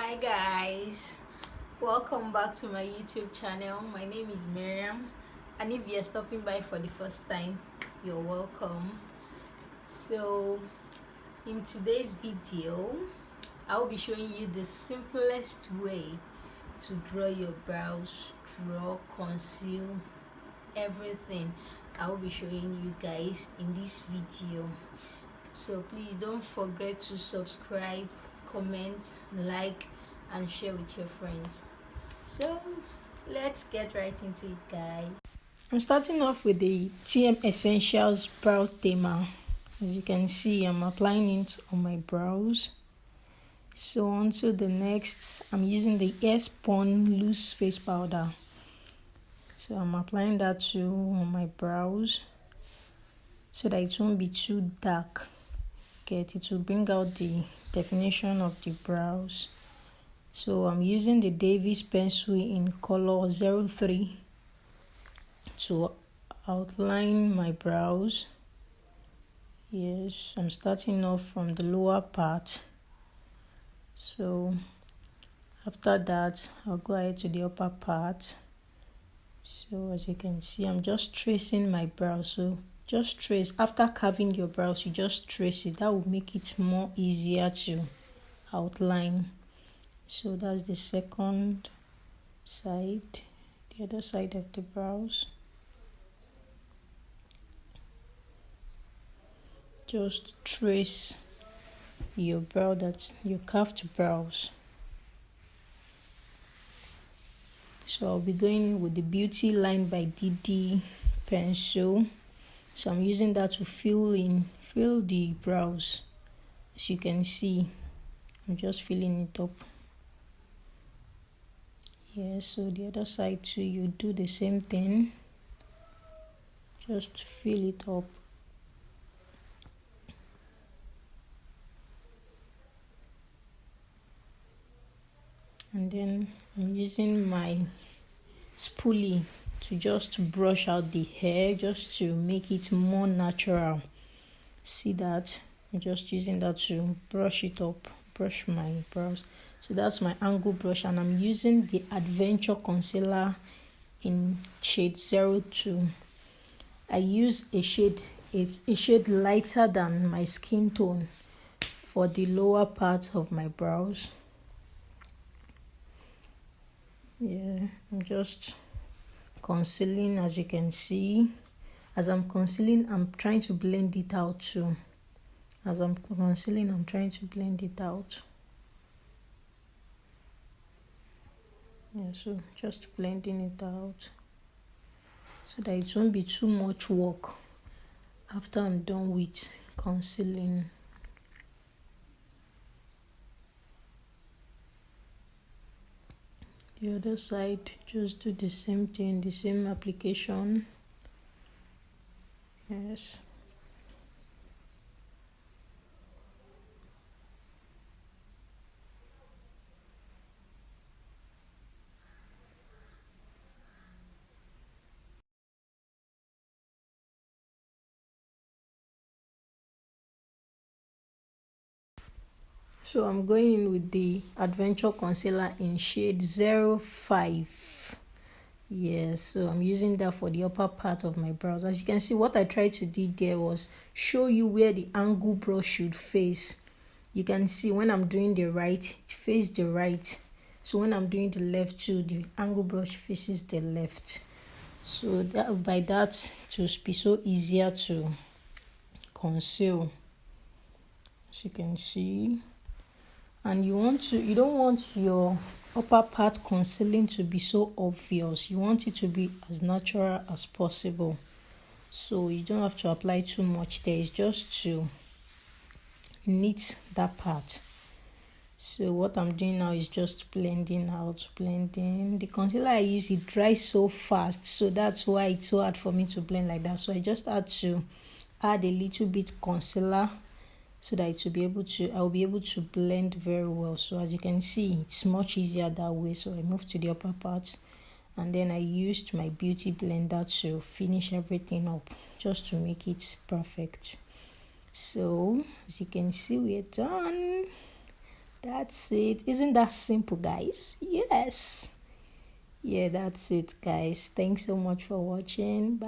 Hi guys, welcome back to my YouTube channel. My name is Miriam, and if you're stopping by for the first time, you're welcome. So in today's video, I'll be showing you the simplest way to draw your brows, draw, conceal, everything. I'll be showing you guys in this video. So please don't forget to subscribe, comment, like, and share with your friends. So let's get right into it, guys. I'm starting off with the TM Essentials Brow Tamer. As you can see, I'm applying it on my brows. So on to the next, I'm using the Airspun loose face powder. So I'm applying that too on my brows so that it won't be too dark. It will bring out the definition of the brows. So I'm using the Davis pencil in color 03 to outline my brows. Yes, I'm starting off from the lower part. So after that, I'll go ahead to the upper part. So as you can see, I'm just tracing my brows. So just trace. After carving your brows, you just trace it. That will make it more easier to outline. So that's the second side, the other side of the brows. Just trace your brow, that's your carved brows. So I'll be going with the Beautylinebydidi pencil. So I'm using that to fill the brows. As you can see, I'm just filling it up. Yeah, so the other side too, you do the same thing. Just fill it up. And then I'm using my spoolie to just brush out the hair, just to make it more natural. See that? I'm just using that to brush it up, brush my brows. So that's my angle brush, and I'm using the Adventure Concealer in shade 02. I use a shade lighter than my skin tone for the lower part of my brows. Yeah, I'm just concealing. As you can see, as I'm concealing, I'm trying to blend it out too. As I'm concealing, I'm trying to blend it out. Yeah, so just blending it out so that it won't be too much work after I'm done with concealing. The other side, just do the same thing, the same application. Yes. So I'm going in with the Adventure Concealer in shade 05. Yes, so I'm using that for the upper part of my brows. As you can see, what I tried to do there was show you where the angle brush should face. You can see when I'm doing the right, it faces the right. So when I'm doing the left too, the angle brush faces the left. So that by that, it will be so easier to conceal. As you can see. And you don't want your upper part concealing to be so obvious. You want it to be as natural as possible. So you don't have to apply too much there. It's just to knit that part. So what I'm doing now is just blending out, blending. The concealer I use, it dries so fast, so that's why it's so hard for me to blend like that. So I just had to add a little bit concealer so that I'll be able to blend very well. So as you can see, it's much easier that way. So I moved to the upper part, and then I used my beauty blender to finish everything up, just to make it perfect. So as you can see, we're done. That's it. Isn't that simple, guys? Yes. Yeah, that's it, guys. Thanks so much for watching. Bye.